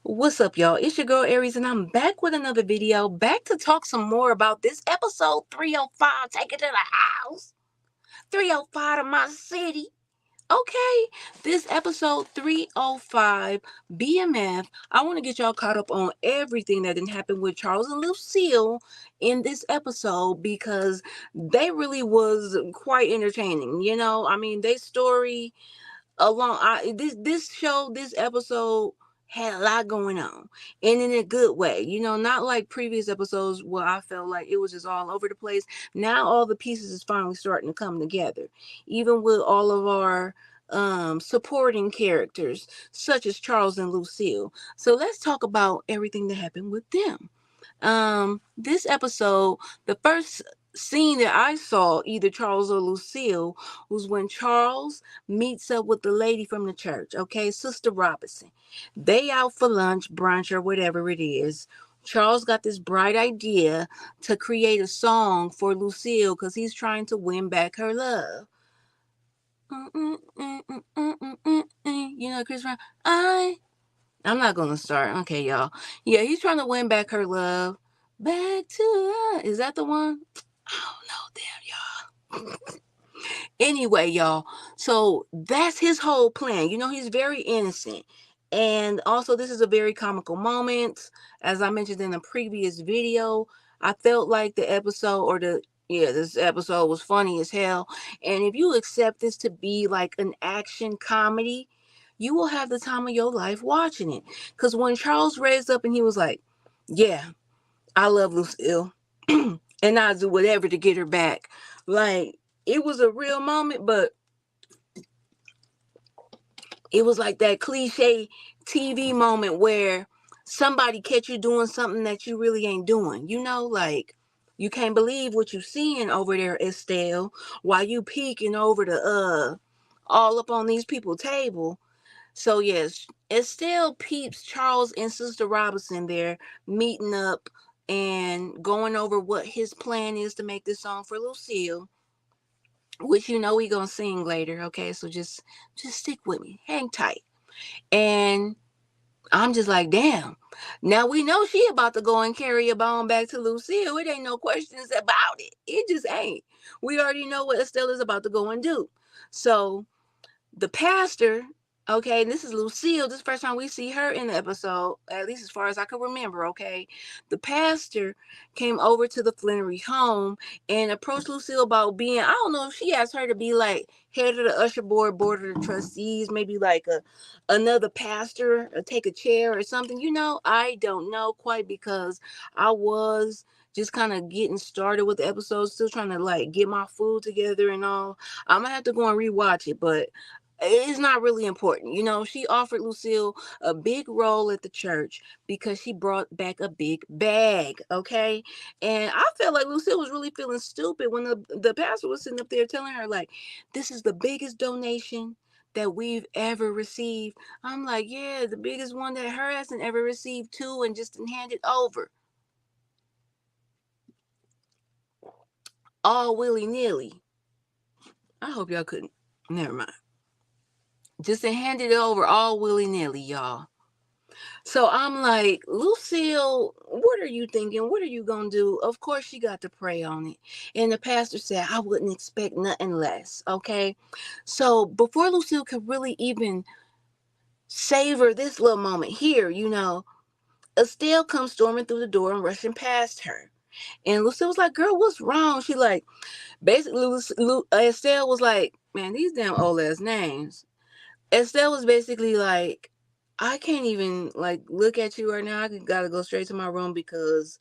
What's up, y'all? It's your girl Aries, and I'm back with another video. Back to talk some more about this episode 305. Take it to the house. 305 to my city. Okay, this episode 305 BMF. I want to get y'all caught up on everything that didn't happen with Charles and Lucille in this episode because they really was quite entertaining. I mean, their story along this episode had a lot going on, and in a good way, not like previous episodes where I felt like it was just all over the place. Now all the pieces is finally starting to come together, even with all of our supporting characters such as Charles and Lucille. So let's talk about everything that happened with them. This episode, the first scene that I saw, either Charles or Lucille, was when Charles meets up with the lady from the church, okay, Sister Robinson. They out for lunch, brunch, or whatever it is. Charles got this bright idea to create a song for Lucille because he's trying to win back her love. Chris Brown. I'm not gonna start. Okay, y'all. Yeah, he's trying to win back her love. Back to us. Is that the one? I don't know. Damn, y'all. Anyway, y'all. So that's his whole plan. He's very innocent. And also, this is a very comical moment. As I mentioned in the previous video, I felt like this episode was funny as hell. And if you accept this to be like an action comedy, you will have the time of your life watching it. Because when Charles raised up and he was like, yeah, I love Lucille, and I'll do whatever to get her back. Like, it was a real moment, but it was like that cliche TV moment where somebody catch you doing something that you really ain't doing. Like, you can't believe what you seeing over there, Estelle, while you peeking over the all up on these people's table. So yes, Estelle peeps Charles and Sister Robinson there meeting up and going over what his plan is to make this song for Lucille, which we gonna sing later. Okay, so just stick with me, hang tight. And I'm just like, damn. Now we know she about to go and carry a bone back to Lucille. It ain't no questions about it. It just ain't. We already know what Estelle is about to go and do. So the pastor, okay, and this is Lucille. This is the first time we see her in the episode, at least as far as I can remember, okay. The pastor came over to the Flannery home and approached Lucille about being, I don't know if she asked her to be like head of the usher board of the trustees, maybe like another pastor, or take a chair or something. I don't know quite because I was just kind of getting started with the episode, still trying to like get my food together and all. I'm gonna have to go and rewatch it, but it's not really important. She offered Lucille a big role at the church because she brought back a big bag, okay? And I felt like Lucille was really feeling stupid when the pastor was sitting up there telling her, like, this is the biggest donation that we've ever received. I'm like, yeah, the biggest one that her hasn't ever received too, and just hand it over. All willy-nilly. I hope y'all couldn't. Never mind. Just to hand it over all willy-nilly, y'all. So I'm like, Lucille, what are you thinking? What are you going to do? Of course, she got to pray on it. And the pastor said, I wouldn't expect nothing less. Okay. So before Lucille could really even savor this little moment here, Estelle comes storming through the door and rushing past her. And Lucille was like, girl, what's wrong? She like, basically, Estelle was like, man, these damn old ass names. Estelle was basically like, I can't even like look at you right now. I gotta go straight to my room because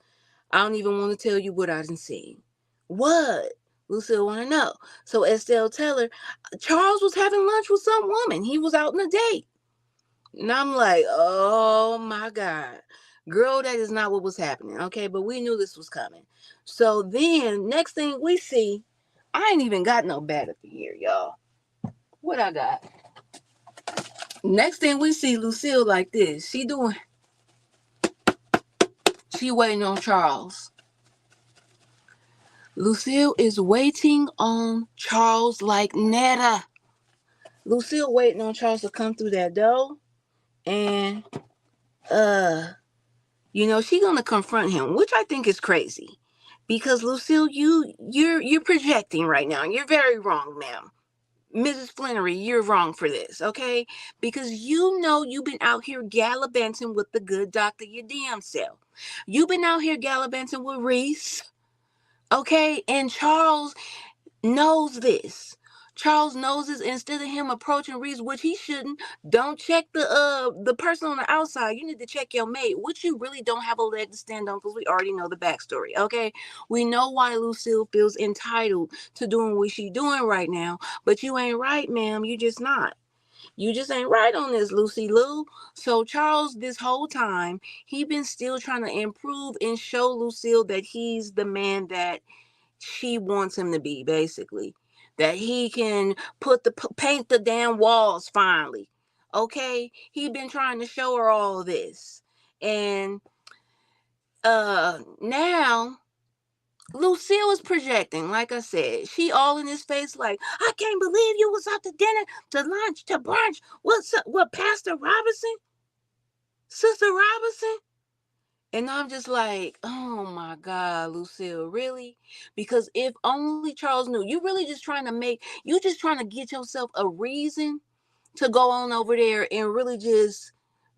I don't even want to tell you what I done seen. What? Lucille want to know. So Estelle tell her, Charles was having lunch with some woman. He was out on a date. And I'm like, oh my God. Girl, that is not what was happening. Okay, but we knew this was coming. So then next thing we see, I ain't even got no batter for here, y'all. What I got? Next thing we see Lucille like this. She waiting on Charles. Lucille is waiting on Charles like Netta. Lucille waiting on Charles to come through that door. And She gonna confront him, which I think is crazy. Because Lucille, you're projecting right now. You're very wrong, ma'am. Mrs. Flannery, you're wrong for this, okay? Because you've been out here gallivanting with the good doctor your damn self. You've been out here gallivanting with Reese, okay? And Charles knows this. Charles knows this. Instead of him approaching Reese, which he shouldn't, don't check the person on the outside. You need to check your mate, which you really don't have a leg to stand on because we already know the backstory. Okay, we know why Lucille feels entitled to doing what she's doing right now, but you ain't right, ma'am. You just not. You just ain't right on this, Lucy Lou. So Charles, this whole time, he been still trying to improve and show Lucille that he's the man that she wants him to be, basically, that he can paint the damn walls finally. Okay, he been trying to show her all this, and now Lucille is projecting. Like I said, she all in his face, like, I can't believe you was out to dinner, to lunch, to brunch. What's up? What, Pastor Robinson, Sister Robinson? And I'm just like, oh my God, Lucille, really? Because if only Charles knew, you just trying to get yourself a reason to go on over there and really just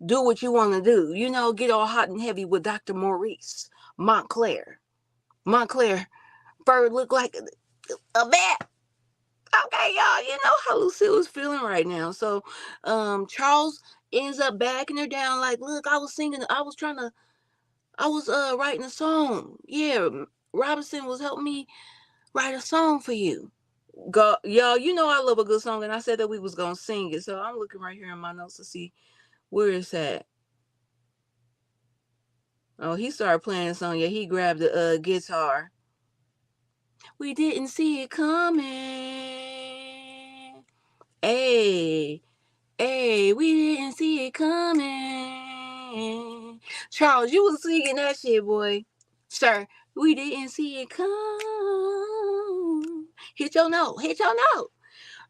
do what you want to do. Get all hot and heavy with Dr. Maurice Montclair. Montclair fur look like a bat. Okay, y'all, you know how Lucille is feeling right now. So Charles ends up backing her down like, look, I was writing a song. Yeah, Robinson was helping me write a song for you. Go, y'all, I love a good song, and I said that we was gonna sing it. So I'm looking right here in my notes to see where it's at. Oh, he started playing the song. Yeah, he grabbed the guitar. We didn't see it coming. Hey, we didn't see it coming. Charles, you was singing that shit, boy. Sir, we didn't see it come. Hit your note.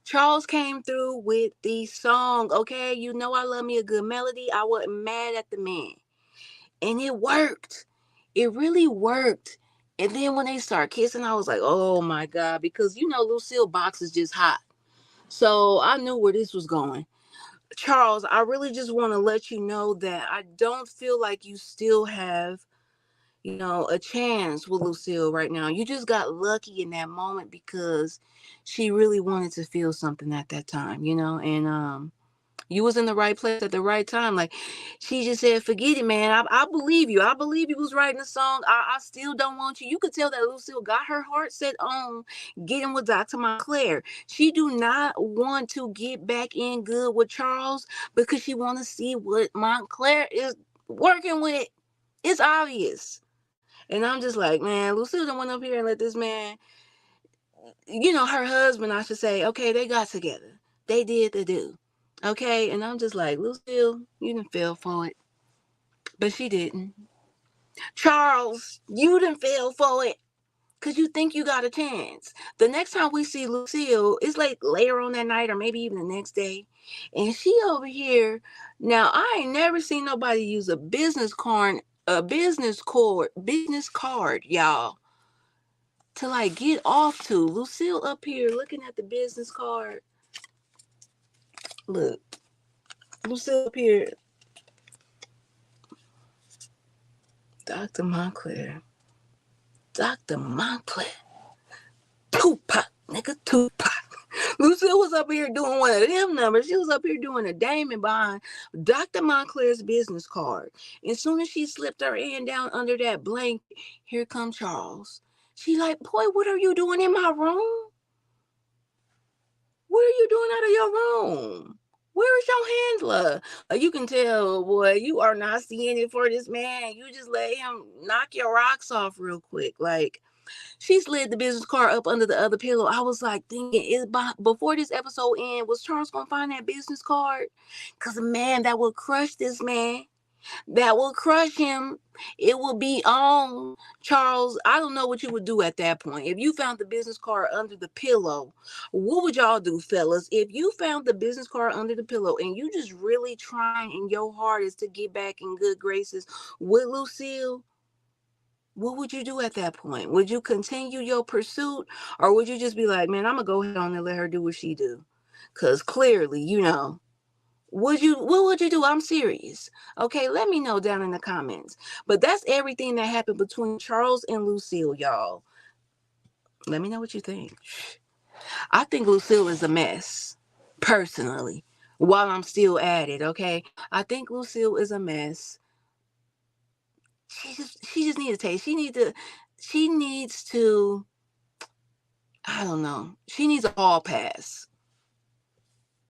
Charles came through with the song, okay? I love me a good melody. I wasn't mad at the man. And it worked. It really worked. And then when they start kissing, I was like, oh my God. Because, Lucille Box is just hot. So I knew where this was going. Charles, I really just want to let you know that I don't feel like you still have, a chance with Lucille right now. You just got lucky in that moment because she really wanted to feel something at that time, and you was in the right place at the right time. Like, she just said, forget it, man. I believe you. I believe you was writing a song. I still don't want you. You could tell that Lucille got her heart set on getting with Dr. Montclair. She do not want to get back in good with Charles because she want to see what Montclair is working with. It's obvious. And I'm just like, man, Lucille done went up here and let this man, her husband, I should say, okay, they got together. They did the do. Okay, and I'm just like, Lucille, you didn't fell for it. But she didn't. Charles, you didn't fell for it. Because you think you got a chance. The next time we see Lucille, it's like later on that night or maybe even the next day. And she over here. Now, I ain't never seen nobody use a business card, y'all, to like get off to. Lucille up here looking at the business card. Look. Lucille up here. Dr. Montclair. Tupac, nigga, Tupac. Lucille was up here doing one of them numbers. She was up here doing a diamond behind Dr. Montclair's business card. As soon as she slipped her hand down under that blanket, here come Charles. She like, boy, what are you doing in my room? What are you doing out of your room? Where is your handler? You can tell, boy, you are not seeing it for this man. You just let him knock your rocks off real quick. Like, she slid the business card up under the other pillow. I was like thinking, before this episode ends, was Charles going to find that business card? Because, man, that would crush this man. That will crush him. It will be on. Charles, I don't know what you would do at that point. If you found the business card under the pillow, what would y'all do, fellas? If you found the business card under the pillow and you just really trying in your hardest to get back in good graces with Lucille, what would you do at that point? Would you continue your pursuit, or would you just be like, man, I'm gonna go ahead on and let her do what she do? Because clearly, what would you do? I'm serious. Okay, let me know down in the comments. But that's everything that happened between Charles and Lucille, y'all. Let me know what you think. I think Lucille is a mess, personally, while I'm still at it, okay? I think Lucille is a mess. She just needs to take. She needs to I don't know. She needs a hall pass.